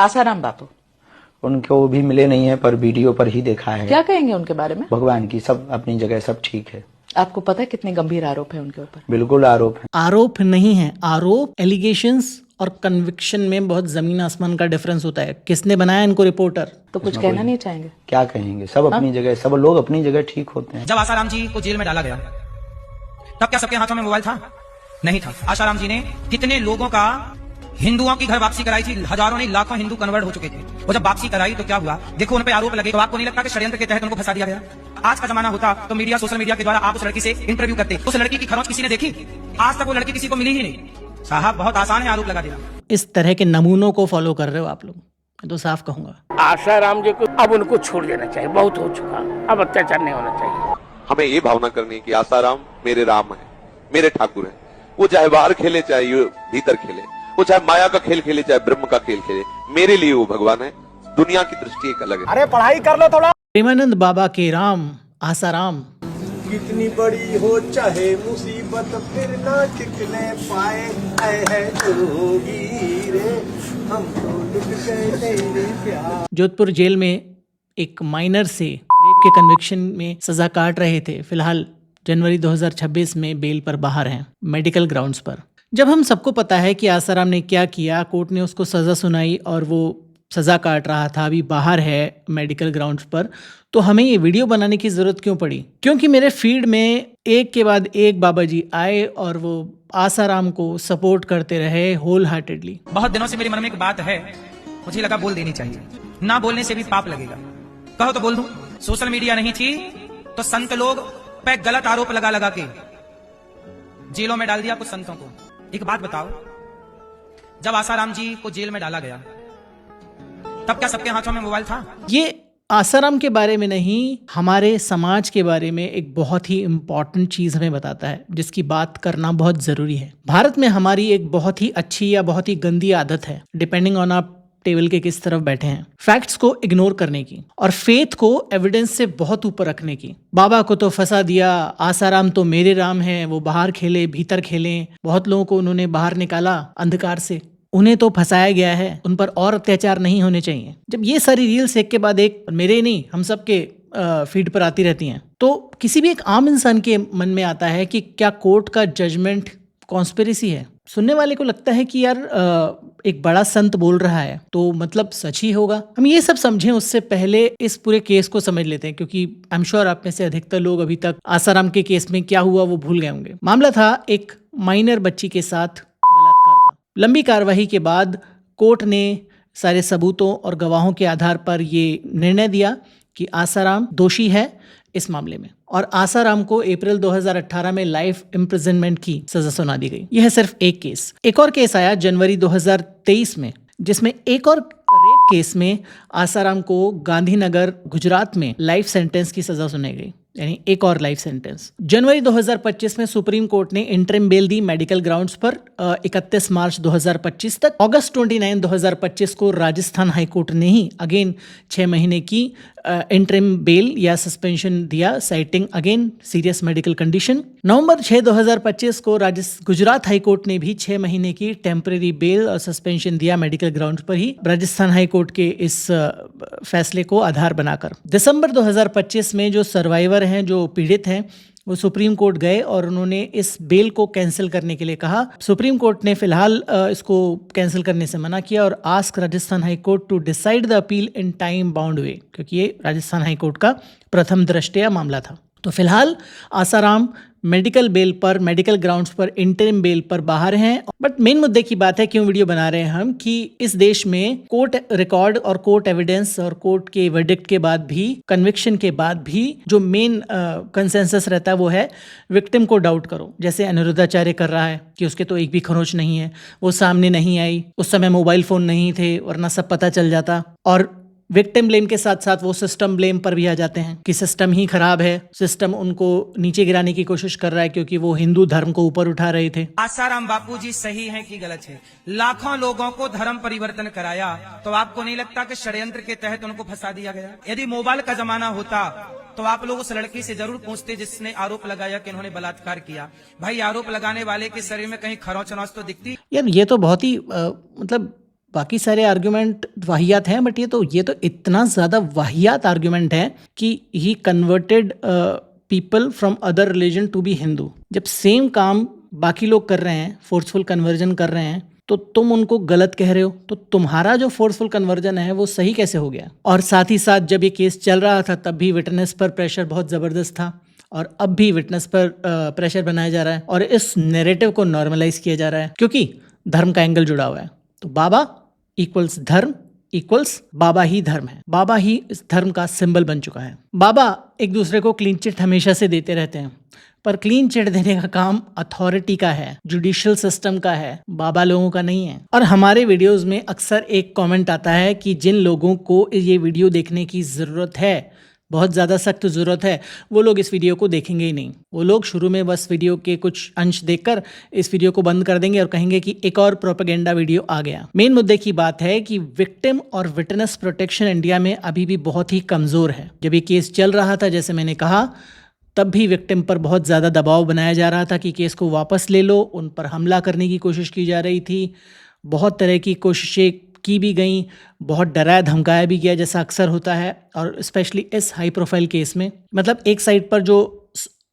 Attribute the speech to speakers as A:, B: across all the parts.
A: आसाराम बापू
B: उनको भी मिले नहीं है, पर वीडियो पर ही देखा है।
A: क्या कहेंगे उनके बारे में?
B: भगवान की सब अपनी जगह सब ठीक है।
A: आपको पता है कितने गंभीर आरोप है उनके ऊपर?
B: बिल्कुल आरोप है।
C: आरोप नहीं है, आरोप एलिगेशंस और कन्विक्शन में बहुत जमीन आसमान का डिफरेंस होता है। किसने बनाया इनको रिपोर्टर?
A: तो कुछ कहना नहीं चाहेंगे?
B: क्या कहेंगे, सब अपनी जगह, सब लोग अपनी जगह ठीक होते हैं।
D: जब आसाराम जी को जेल में डाला गया तब क्या सबके हाथों में मोबाइल था? नहीं था। आसाराम जी ने कितने लोगों का हिंदुओं की घर वापसी कराई थी, हजारों नहीं लाखों हिंदू कन्वर्ट हो चुके थे। वो जब वापसी कराई तो क्या हुआ? देखो उन पे आरोप लगे, तो आपको नहीं लगता कि षड्यंत्र के तहत उनको फंसा दिया गया? आज का जमाना होता तो मीडिया, सोशल मीडिया के द्वारा आप उस लड़की से इंटरव्यू करते, उस लड़की की खरोंच किसी ने देखी? आज तक वो लड़की किसी को मिली ही नहीं। साहब बहुत आसान है आरोप लगा देना।
C: इस तरह के नमूनों को फॉलो कर रहे हो आप लोग, मैं तो साफ कहूंगा।
E: आसाराम जी को अब उनको छोड़ देना चाहिए, बहुत हो चुका, अब अत्याचार नहीं होना चाहिए।
F: हमें ये भावना करनी है कि आसाराम मेरे राम है, मेरे ठाकुर है। वो चाहे बाहर खेले चाहे भीतर खेले, वो चाहे माया का खेल खेले चाहे ब्रह्म का खेल खेले, मेरे लिए वो भगवान है। दुनिया की दृष्टि एक अलग है।
E: अरे पढ़ाई कर लो थोड़ा।
C: प्रेमानंद बाबा के राम आसाराम।
G: कितनी बड़ी हो चाहे मुसीबत फिर ना टिकने पाए, है जोगी रे हम तो लुट गए तेरे प्यार।
C: जोधपुर जेल में एक माइनर से रेप के कन्विक्शन में सजा काट रहे थे। फिलहाल जनवरी 2026 में बेल पर बाहर हैं, मेडिकल ग्राउंड्स पर। जब हम सबको पता है कि आसाराम ने क्या किया, कोर्ट ने उसको सजा सुनाई और वो सजा काट रहा था, अभी बाहर है मेडिकल ग्राउंड्स पर, तो हमें ये वीडियो बनाने की जरूरत क्यों पड़ी? क्योंकि मेरे फीड में एक के बाद एक बाबा जी आए और वो आसाराम को सपोर्ट करते रहे होल हार्टेडली।
D: बहुत दिनों से मेरे मन में एक बात है, मुझे लगा बोल देनी चाहिए। ना बोलने से भी पाप लगेगा, कहो तो बोल दूं। सोशल मीडिया नहीं थी तो संत लोग पे गलत आरोप लगा लगा के जेलों में डाल दिया कुछ संतों को। एक बात बताओ, जब आसाराम जी को जेल में डाला गया तब क्या सबके हाथों में मोबाइल था?
C: ये आसाराम के बारे में नहीं, हमारे समाज के बारे में एक बहुत ही इंपॉर्टेंट चीज हमें बताता है, जिसकी बात करना बहुत जरूरी है। भारत में हमारी एक बहुत ही अच्छी या बहुत ही गंदी आदत है, डिपेंडिंग ऑन आप टेबल के किस तरफ बैठे हैं, फैक्ट्स को इग्नोर करने की और फेथ को एविडेंस से बहुत ऊपर रखने की। बाबा को तो फंसा दिया, आसाराम तो मेरे राम है, वो बाहर खेले भीतर खेले। बहुत लोगों को उन्होंने बाहर निकाला अंधकार से, उन्हें तो फंसाया गया है, उन पर और अत्याचार नहीं होने चाहिए। जब ये सारी रील्स एक के बाद एक, मेरे नहीं हम सब के फीड पर आती रहती हैं, तो किसी भी एक आम इंसान के मन में आता है कि क्या कोर्ट का जजमेंट कॉन्स्पिरेसी है? सुनने वाले को लगता है कि यार एक बड़ा संत बोल रहा है तो मतलब सच ही होगा। हम ये सब समझें उससे पहले इस पूरे केस को समझ लेते हैं, क्योंकि आई एम श्योर आप में से अधिकतर लोग अभी तक आसाराम के केस में क्या हुआ वो भूल गए होंगे। मामला था एक माइनर बच्ची के साथ बलात्कार का। लंबी कार्रवाई के बाद कोर्ट ने सारे सबूतों और गवाहों के आधार पर ये निर्णय दिया कि आसाराम दोषी है इस मामले में, और आसाराम को अप्रैल 2018 में लाइफ इम्प्रिजनमेंट की सजा सुना दी गई। यह है सिर्फ एक केस। एक और केस आया जनवरी 2023 में, जिसमें एक और रेप केस में आसाराम को गांधीनगर गुजरात में लाइफ सेंटेंस की सजा सुनाई गई, यानी एक और लाइफ सेंटेंस। जनवरी 2025 में सुप्रीम कोर्ट ने इंटरिम बेल दी मेडिकल ग्राउंड्स पर 31 मार्च 2025 तक। अगस्त 29 2025 को राजस्थान हाईकोर्ट ने ही अगेन 6 महीने की इंटरिम बेल या सस्पेंशन दिया, citing again serious medical condition. नवंबर 6 2025 को गुजरात हाईकोर्ट ने भी 6 महीने की टेम्परेरी बेल और सस्पेंशन दिया मेडिकल ग्राउंड पर ही, राजस्थान हाईकोर्ट के इस फैसले को आधार बनाकर। दिसंबर 2025 में जो सर्वाइवर हैं, जो पीड़ित हैं, वो सुप्रीम कोर्ट गए और उन्होंने इस बेल को कैंसिल करने के लिए कहा। सुप्रीम कोर्ट ने फिलहाल इसको कैंसिल करने से मना किया और ask Rajasthan high court to decide the appeal in time bound way, क्योंकि ये राजस्थान हाई कोर्ट का प्रथम दृष्टया मामला था। तो फिलहाल आसाराम मेडिकल बेल पर, मेडिकल ग्राउंड्स पर, इंटरिम बेल पर बाहर हैं। बट मेन मुद्दे की बात है, क्यों वीडियो बना रहे हैं हम, कि इस देश में कोर्ट रिकॉर्ड और कोर्ट एविडेंस और कोर्ट के वर्डिक्ट के बाद भी, कन्विक्शन के बाद भी जो मेन कंसेंसस रहता है वो है विक्टिम को डाउट करो। जैसे अनिरुद्धाचार्य कर रहा है कि उसके तो एक भी खरोंच नहीं है, वो सामने नहीं आई, उस समय मोबाइल फोन नहीं थे, वरना सब पता चल जाता। और विक्टिम ब्लेम के साथ साथ वो सिस्टम ब्लेम पर भी आ जाते हैं कि सिस्टम ही खराब है, सिस्टम उनको नीचे गिराने की कोशिश कर रहा है क्योंकि वो हिंदू धर्म को ऊपर उठा रहे थे।
D: आसाराम बापू जी सही हैं कि गलत है? लाखों लोगों को धर्म परिवर्तन कराया, तो आपको नहीं लगता कि षड्यंत्र के तहत उनको फंसा दिया गया? यदि मोबाइल का जमाना होता तो आप लोग उस लड़की से जरूर पूछते जिसने आरोप लगाया कि इन्होंने बलात्कार किया। भाई आरोप लगाने वाले के शरीर में कहीं खरोंच नौच तो दिखती?
C: यार ये तो बहुत ही मतलब बाकी सारे आर्ग्यूमेंट वाहियात हैं, बट ये तो इतना ज़्यादा वाहियात आर्ग्यूमेंट है कि he converted people from other religion to be Hindu. जब सेम काम बाकी लोग कर रहे हैं, फोर्सफुल कन्वर्जन कर रहे हैं, तो तुम उनको गलत कह रहे हो, तो तुम्हारा जो फोर्सफुल कन्वर्जन है वो सही कैसे हो गया? और साथ ही साथ जब ये केस चल रहा था तब भी विटनेस पर प्रेशर बहुत ज़बरदस्त था, और अब भी विटनेस पर प्रेशर बनाया जा रहा है, और इस नैरेटिव को नॉर्मलाइज किया जा रहा है क्योंकि धर्म का एंगल जुड़ा हुआ है। तो बाबा इक्वल्स धर्म इक्वल्स बाबा ही धर्म है, बाबा ही इस धर्म का सिंबल बन चुका है। बाबा एक दूसरे को क्लीन चिट हमेशा से देते रहते हैं, पर क्लीन चिट देने का काम अथॉरिटी का है, जुडिशियल सिस्टम का है, बाबा लोगों का नहीं है। और हमारे वीडियोस में अक्सर एक कमेंट आता है कि जिन लोगों को ये वीडियो देखने की ज़रूरत है, बहुत ज़्यादा सख्त ज़रूरत है, वो लोग इस वीडियो को देखेंगे ही नहीं। वो लोग शुरू में बस वीडियो के कुछ अंश देखकर इस वीडियो को बंद कर देंगे और कहेंगे कि एक और प्रोपेगेंडा वीडियो आ गया। मेन मुद्दे की बात है कि विक्टिम और विटनेस प्रोटेक्शन इंडिया में अभी भी बहुत ही कमज़ोर है। जब ये केस चल रहा था, जैसे मैंने कहा, तब भी विक्टिम पर बहुत ज़्यादा दबाव बनाया जा रहा था कि केस को वापस ले लो, उन पर हमला करने की कोशिश की जा रही थी, बहुत तरह की कोशिशें की भी गई, बहुत डराया धमकाया भी गया जैसा अक्सर होता है, और स्पेशली इस हाई प्रोफाइल केस में। मतलब एक साइड पर जो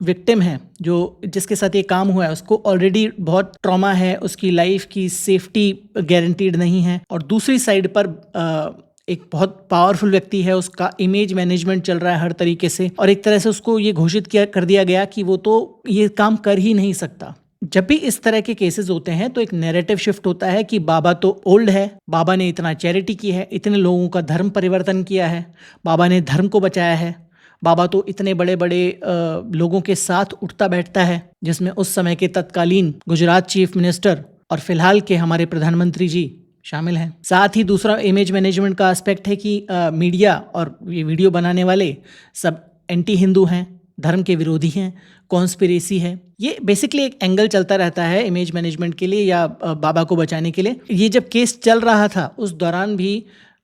C: विक्टिम है, जो जिसके साथ ये काम हुआ है, उसको ऑलरेडी बहुत ट्रॉमा है, उसकी लाइफ की सेफ्टी गारंटीड नहीं है, और दूसरी साइड पर एक बहुत पावरफुल व्यक्ति है, उसका इमेज मैनेजमेंट चल रहा है हर तरीके से, और एक तरह से उसको ये घोषित कर दिया गया कि वो तो ये काम कर ही नहीं सकता। जब भी इस तरह के केसेस होते हैं तो एक नैरेटिव शिफ्ट होता है कि बाबा तो ओल्ड है, बाबा ने इतना चैरिटी की है, इतने लोगों का धर्म परिवर्तन किया है, बाबा ने धर्म को बचाया है, बाबा तो इतने बड़े बड़े लोगों के साथ उठता बैठता है, जिसमें उस समय के तत्कालीन गुजरात चीफ मिनिस्टर और फिलहाल के हमारे प्रधानमंत्री जी शामिल हैं। साथ ही दूसरा इमेज मैनेजमेंट का एस्पेक्ट है कि मीडिया और ये वीडियो बनाने वाले सब एंटी हिंदू हैं, धर्म के विरोधी हैं, कॉन्स्पिरेसी है। ये बेसिकली एक एंगल चलता रहता है इमेज मैनेजमेंट के लिए या बाबा को बचाने के लिए। ये जब केस चल रहा था उस दौरान भी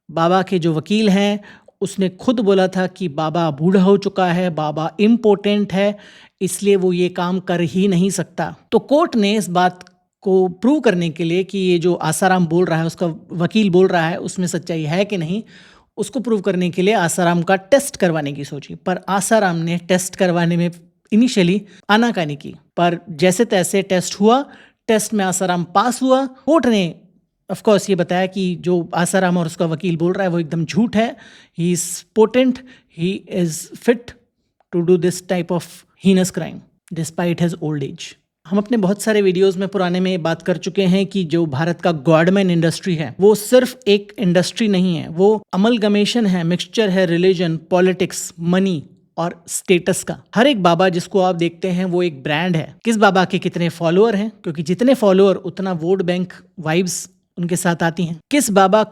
C: बाबा के जो वकील हैं उसने खुद बोला था कि बाबा बूढ़ा हो चुका है, बाबा इम्पोर्टेंट है, इसलिए वो ये काम कर ही नहीं सकता। तो कोर्ट ने इस बात को प्रूव करने के लिए कि ये जो आसाराम बोल रहा है, उसका वकील बोल रहा है, उसमें सच्चाई है कि नहीं, उसको प्रूव करने के लिए आसाराम का टेस्ट करवाने की सोची। पर आसाराम ने टेस्ट करवाने में इनिशियली आनाकानी की, पर जैसे तैसे टेस्ट हुआ, टेस्ट में आसाराम पास हुआ। कोर्ट ने ऑफ कोर्स ये बताया कि जो आसाराम और उसका वकील बोल रहा है वो एकदम झूठ है, he is potent, he is fit to do this type of heinous crime despite his old age. हम अपने बहुत सारे वीडियोस में पुराने में बात कर चुके हैं कि जो भारत का गॉडमैन इंडस्ट्री है वो सिर्फ एक इंडस्ट्री नहीं है, वो अमलगमेशन है, मिक्सचर है रिलीजन, पॉलिटिक्स, मनी और स्टेटस का। हर एक बाबा जिसको आप देखते हैं वो एक ब्रांड है। किस बाबा के कितने फॉलोअर हैं, क्योंकि जितने फॉलोअर उतना वोट बैंक वाइब्स उनके साथ आती हैं। किस बाबा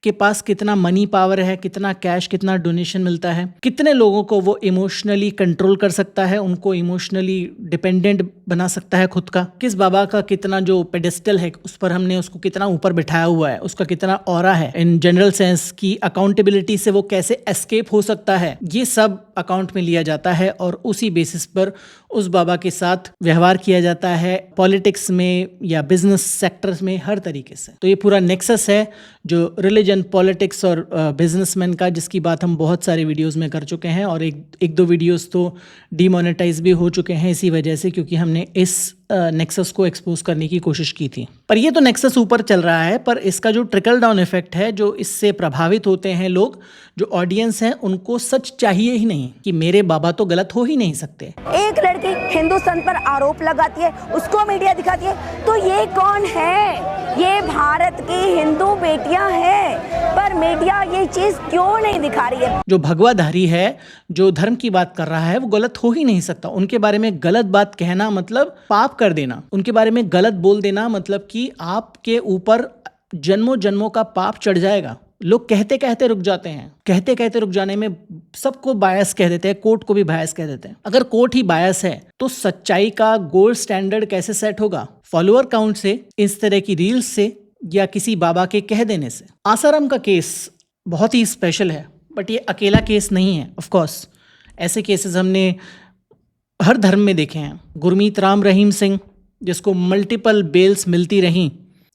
C: के पास कितना मनी पावर है, कितना कैश, कितना डोनेशन मिलता है, कितने लोगों को वो इमोशनली कंट्रोल कर सकता है, उनको इमोशनली डिपेंडेंट बना सकता है खुद का। किस बाबा का कितना जो पेडेस्टल है उस पर हमने उसको कितना ऊपर बिठाया हुआ है, उसका कितना ऑरा है इन जनरल सेंस की अकाउंटेबिलिटी से वो कैसे एस्केप हो सकता है, ये सब अकाउंट में लिया जाता है और उसी बेसिस पर उस बाबा के साथ व्यवहार किया जाता है पॉलिटिक्स में या बिजनेस सेक्टर्स में, हर तरीके से। तो ये पूरा नेक्सस है जो रिलीजन, पॉलिटिक्स और बिजनेसमैन का, जिसकी बात हम बहुत सारे वीडियोस में कर चुके हैं और एक दो वीडियोस तो डीमोनेटाइज भी हो चुके हैं इसी वजह से, क्योंकि हमने इस नेक्सस को एक्सपोज करने की कोशिश की थी। पर ये तो नेक्सस ऊपर चल रहा है, पर इसका जो ट्रिकल डाउन इफेक्ट है, जो इससे प्रभावित होते हैं लोग, जो ऑडियंस हैं, उनको सच चाहिए ही नहीं कि मेरे बाबा तो गलत हो ही नहीं सकते।
H: एक लड़की हिंदू संत पर आरोप लगाती है, उसको मीडिया दिखाती है, तो ये कौन है? ये भारत की हिंदू बेटियां हैं, पर मीडिया ये चीज क्यों नहीं दिखा रही है?
C: जो भगवाधारी है, जो धर्म की बात कर रहा है, वो गलत हो ही नहीं सकता। उनके बारे में गलत बात कहना मतलब पाप कर देना, उनके बारे में गलत बोल देना मतलब कि आपके ऊपर जन्मों जन्मों का पाप चढ़ जाएगा। लोग कहते कहते रुक जाते हैं, कहते कहते रुक जाने में सबको बायस कह देते हैं, कोर्ट को भी बायस कह देते हैं। अगर कोर्ट ही बायस है तो सच्चाई का गोल्ड स्टैंडर्ड कैसे सेट होगा? फॉलोअर काउंट से, इस तरह की रील्स से, या किसी बाबा के कह देने से? आसाराम का केस बहुत ही स्पेशल है, बट ये अकेला केस नहीं है। ऑफ कोर्स ऐसे केसेस हमने हर धर्म में देखे हैं। गुरमीत राम रहीम सिंह, जिसको मल्टीपल बेल्स मिलती रहीं,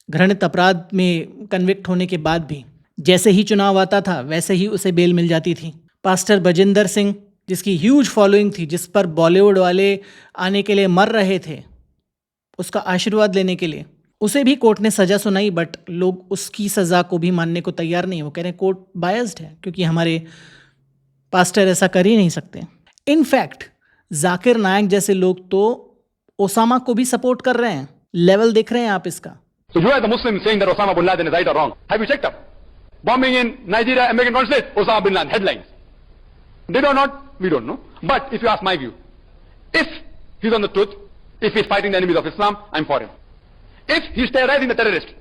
C: घृणित अपराध में कन्विक्ट होने के बाद भी जैसे ही चुनाव आता था वैसे ही उसे बेल मिल जाती थी। पास्टर बजिंदर सिंह, जिसकी ह्यूज फॉलोइंग थी, जिस पर बॉलीवुड वाले आने के लिए मर रहे थे उसका आशीर्वाद लेने के लिए, उसे भी कोर्ट ने सज़ा सुनाई, बट लोग उसकी सज़ा को भी मानने को तैयार नहीं। वो कह रहे हैं कोर्ट बायस्ड है क्योंकि हमारे पास्टर ऐसा कर ही नहीं सकते। इनफैक्ट जाकिर नायक जैसे लोग तो ओसामा को भी सपोर्ट कर रहे हैं। लेवल देख रहे हैं आप इसका।
I: So you as a Muslim saying that Osama bin Laden is right or wrong? Have you checked up? Bombing in Nigeria, American consulate, Osama bin Laden, headlines. Did or not? We don't know. But if you ask my view, if he's on the truth, if he's fighting the enemies of Islam, I'm for him. If he's terrorizing the terrorist,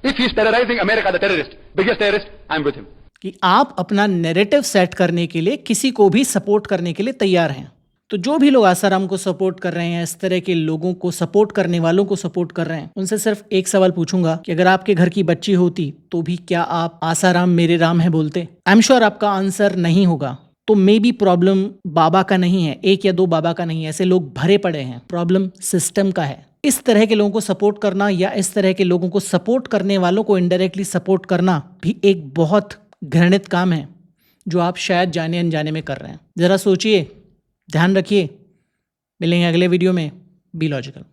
I: if he's terrorizing America, the terrorist, biggest terrorist, I'm with him.
C: कि आप अपना narrative set करने के लिए किसी को भी support करने के लिए तैयार हैं। तो जो भी लोग आसाराम को सपोर्ट कर रहे हैं, इस तरह के लोगों को सपोर्ट करने वालों को सपोर्ट कर रहे हैं, उनसे सिर्फ एक सवाल पूछूंगा कि अगर आपके घर की बच्ची होती तो भी क्या आप आसाराम मेरे राम है बोलते? आई एम श्योर आपका आंसर नहीं होगा। तो मे बी प्रॉब्लम बाबा का नहीं है, एक या दो बाबा का नहीं है, ऐसे लोग भरे पड़े हैं। प्रॉब्लम सिस्टम का है। इस तरह के लोगों को सपोर्ट करना या इस तरह के लोगों को सपोर्ट करने वालों को इनडायरेक्टली सपोर्ट करना भी एक बहुत घृणित काम है जो आप शायद जाने अनजाने में कर रहे हैं। ज़रा सोचिए, ध्यान रखिए। मिलेंगे अगले वीडियो में। Be logical.